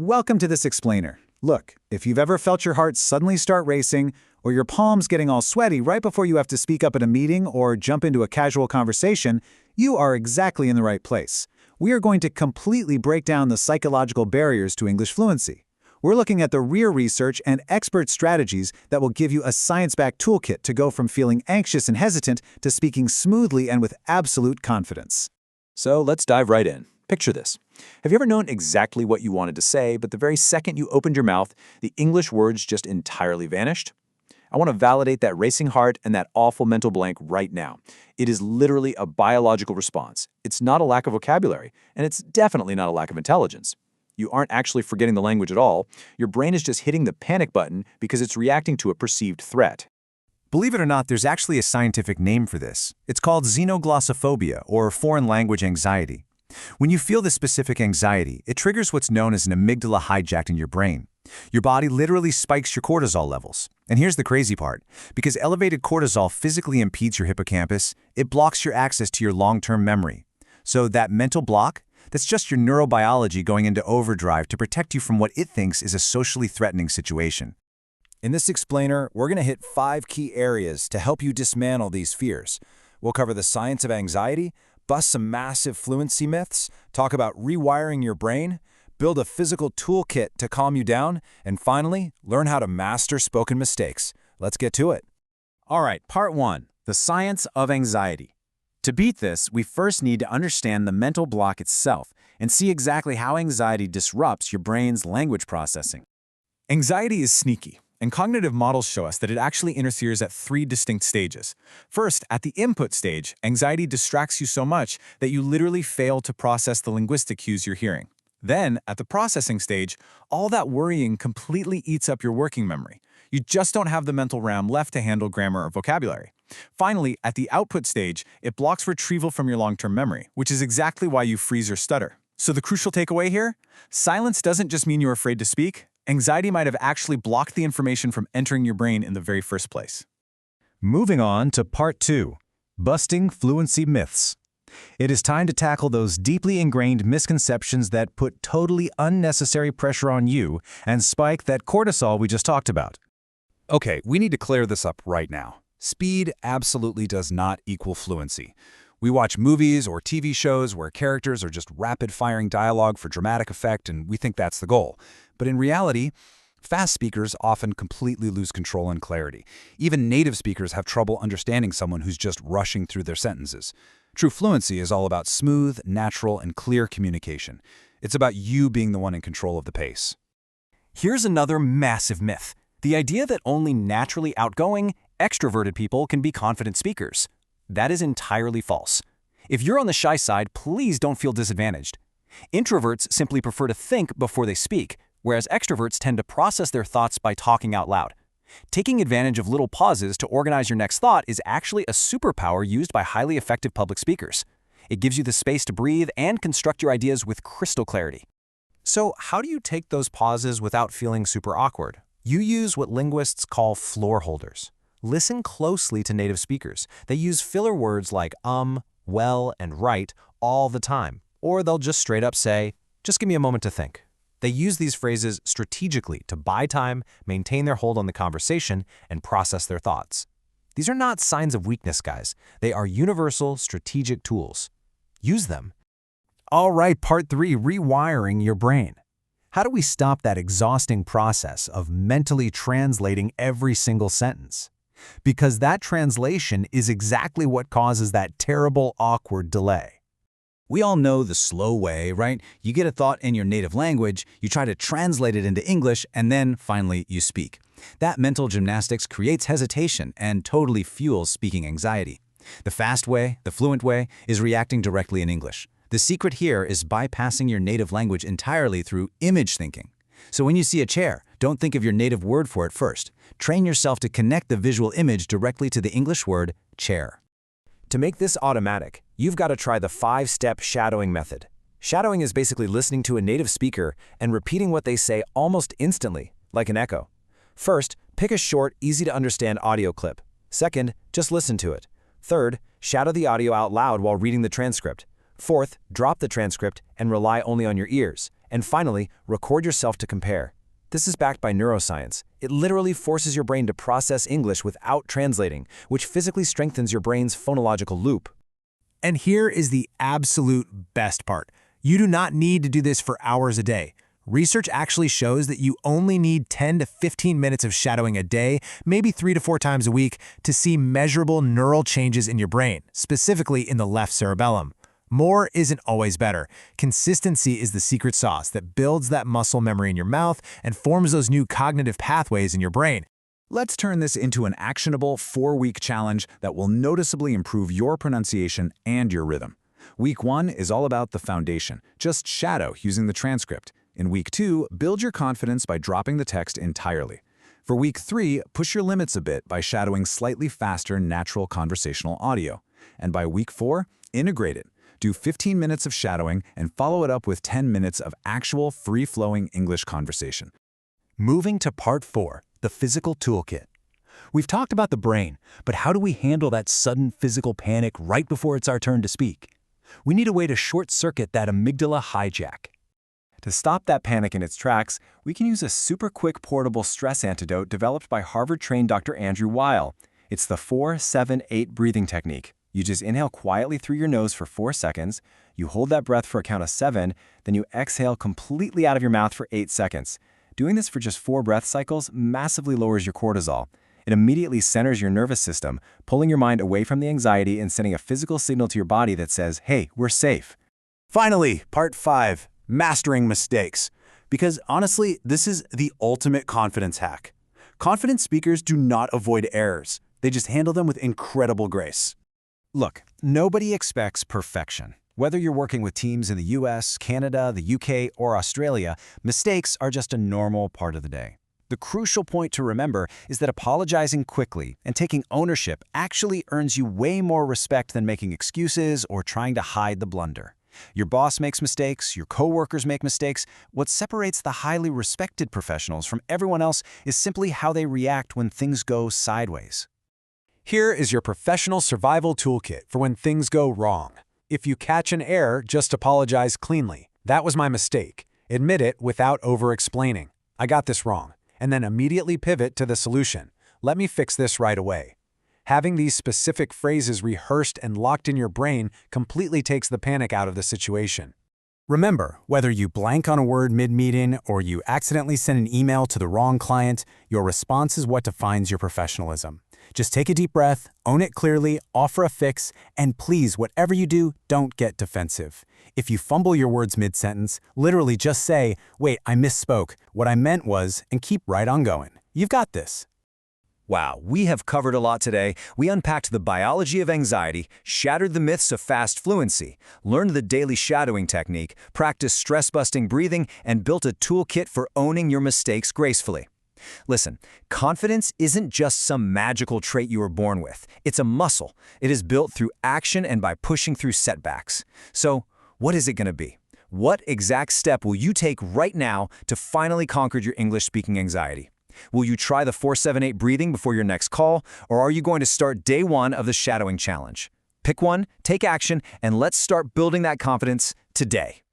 Welcome to this explainer. Look, if you've ever felt your heart suddenly start racing, or your palms getting all sweaty right before you have to speak up at a meeting or jump into a casual conversation, you are exactly in the right place. We are going to completely break down the psychological barriers to English fluency. We're looking at the real research and expert strategies that will give you a science-backed toolkit to go from feeling anxious and hesitant to speaking smoothly and with absolute confidence. So let's dive right in. Picture this. Have you ever known exactly what you wanted to say, but the very second you opened your mouth, the English words just entirely vanished? I want to validate that racing heart and that awful mental blank right now. It is literally a biological response. It's not a lack of vocabulary, and it's definitely not a lack of intelligence. You aren't actually forgetting the language at all. Your brain is just hitting the panic button because it's reacting to a perceived threat. Believe it or not, there's actually a scientific name for this. It's called xenoglossophobia, or foreign language anxiety. When you feel this specific anxiety, it triggers what's known as an amygdala hijack in your brain. Your body literally spikes your cortisol levels. And here's the crazy part. Because elevated cortisol physically impedes your hippocampus, it blocks your access to your long-term memory. So that mental block, that's just your neurobiology going into overdrive to protect you from what it thinks is a socially threatening situation. In this explainer, we're going to hit 5 key areas to help you dismantle these fears. We'll cover the science of anxiety, bust some massive fluency myths, talk about rewiring your brain, build a physical toolkit to calm you down, and finally, learn how to master spoken mistakes. Let's get to it. All right, part 1, the science of anxiety. To beat this, we first need to understand the mental block itself and see exactly how anxiety disrupts your brain's language processing. Anxiety is sneaky, and cognitive models show us that it actually interferes at 3 distinct stages. First, at the input stage, anxiety distracts you so much that you literally fail to process the linguistic cues you're hearing. Then, at the processing stage, all that worrying completely eats up your working memory. You just don't have the mental RAM left to handle grammar or vocabulary. Finally, at the output stage, it blocks retrieval from your long-term memory, which is exactly why you freeze or stutter. So the crucial takeaway here? Silence doesn't just mean you're afraid to speak. Anxiety might have actually blocked the information from entering your brain in the very first place. Moving on to part 2, busting fluency myths. It is time to tackle those deeply ingrained misconceptions that put totally unnecessary pressure on you and spike that cortisol we just talked about. Okay, we need to clear this up right now. Speed absolutely does not equal fluency. We watch movies or TV shows where characters are just rapid-firing dialogue for dramatic effect, and we think that's the goal. But in reality, fast speakers often completely lose control and clarity. Even native speakers have trouble understanding someone who's just rushing through their sentences. True fluency is all about smooth, natural, and clear communication. It's about you being the one in control of the pace. Here's another massive myth. The idea that only naturally outgoing, extroverted people can be confident speakers. That is entirely false. If you're on the shy side, please don't feel disadvantaged. Introverts simply prefer to think before they speak, whereas extroverts tend to process their thoughts by talking out loud. Taking advantage of little pauses to organize your next thought is actually a superpower used by highly effective public speakers. It gives you the space to breathe and construct your ideas with crystal clarity. So how do you take those pauses without feeling super awkward? You use what linguists call floor holders. Listen closely to native speakers. They use filler words like well, and right all the time. Or they'll just straight up say, just give me a moment to think. They use these phrases strategically to buy time, maintain their hold on the conversation, and process their thoughts. These are not signs of weakness, guys. They are universal strategic tools. Use them. All right, part 3, rewiring your brain. How do we stop that exhausting process of mentally translating every single sentence? Because that translation is exactly what causes that terrible, awkward delay. We all know the slow way, right? You get a thought in your native language, you try to translate it into English, and then finally you speak. That mental gymnastics creates hesitation and totally fuels speaking anxiety. The fast way, the fluent way, is reacting directly in English. The secret here is bypassing your native language entirely through image thinking. So when you see a chair, don't think of your native word for it first. Train yourself to connect the visual image directly to the English word chair. To make this automatic, you've got to try the 5-step shadowing method. Shadowing is basically listening to a native speaker and repeating what they say almost instantly, like an echo. First, pick a short, easy-to-understand audio clip. Second, just listen to it. Third, shadow the audio out loud while reading the transcript. Fourth, drop the transcript and rely only on your ears. And finally, record yourself to compare. This is backed by neuroscience. It literally forces your brain to process English without translating, which physically strengthens your brain's phonological loop. And here is the absolute best part. You do not need to do this for hours a day. Research actually shows that you only need 10 to 15 minutes of shadowing a day, maybe 3 to 4 times a week, to see measurable neural changes in your brain, specifically in the left cerebellum. More isn't always better. Consistency is the secret sauce that builds that muscle memory in your mouth and forms those new cognitive pathways in your brain. Let's turn this into an actionable 4-week challenge that will noticeably improve your pronunciation and your rhythm. Week 1 is all about the foundation. Just shadow using the transcript. In Week 2, build your confidence by dropping the text entirely. For Week 3, push your limits a bit by shadowing slightly faster natural conversational audio. And by Week 4, integrate it. Do 15 minutes of shadowing and follow it up with 10 minutes of actual free-flowing English conversation. Moving to Part 4, the physical toolkit. We've talked about the brain, but how do we handle that sudden physical panic right before it's our turn to speak? We need a way to short-circuit that amygdala hijack. To stop that panic in its tracks, we can use a super quick portable stress antidote developed by Harvard-trained Dr. Andrew Weil. It's the 4-7-8 breathing technique. You just inhale quietly through your nose for 4 seconds, you hold that breath for a count of 7, then you exhale completely out of your mouth for 8 seconds. Doing this for just 4 breath cycles massively lowers your cortisol. It immediately centers your nervous system, pulling your mind away from the anxiety and sending a physical signal to your body that says, hey, we're safe. Finally, Part 5, mastering mistakes. Because honestly, this is the ultimate confidence hack. Confident speakers do not avoid errors. They just handle them with incredible grace. Look, nobody expects perfection. Whether you're working with teams in the US, Canada, the UK, or Australia, mistakes are just a normal part of the day. The crucial point to remember is that apologizing quickly and taking ownership actually earns you way more respect than making excuses or trying to hide the blunder. Your boss makes mistakes, your coworkers make mistakes. What separates the highly respected professionals from everyone else is simply how they react when things go sideways. Here is your professional survival toolkit for when things go wrong. If you catch an error, just apologize cleanly. That was my mistake. Admit it without over-explaining. I got this wrong. And then immediately pivot to the solution. Let me fix this right away. Having these specific phrases rehearsed and locked in your brain completely takes the panic out of the situation. Remember, whether you blank on a word mid-meeting or you accidentally send an email to the wrong client, your response is what defines your professionalism. Just take a deep breath, own it clearly, offer a fix, and please, whatever you do, don't get defensive. If you fumble your words mid-sentence, literally just say, wait, I misspoke. What I meant was, and keep right on going. You've got this. Wow, we have covered a lot today. We unpacked the biology of anxiety, shattered the myths of fast fluency, learned the daily shadowing technique, practiced stress-busting breathing, and built a toolkit for owning your mistakes gracefully. Listen, confidence isn't just some magical trait you were born with. It's a muscle. It is built through action and by pushing through setbacks. So, what is it going to be? What exact step will you take right now to finally conquer your English-speaking anxiety? Will you try the 4-7-8 breathing before your next call, or are you going to start day 1 of the shadowing challenge? Pick one, take action, and let's start building that confidence today.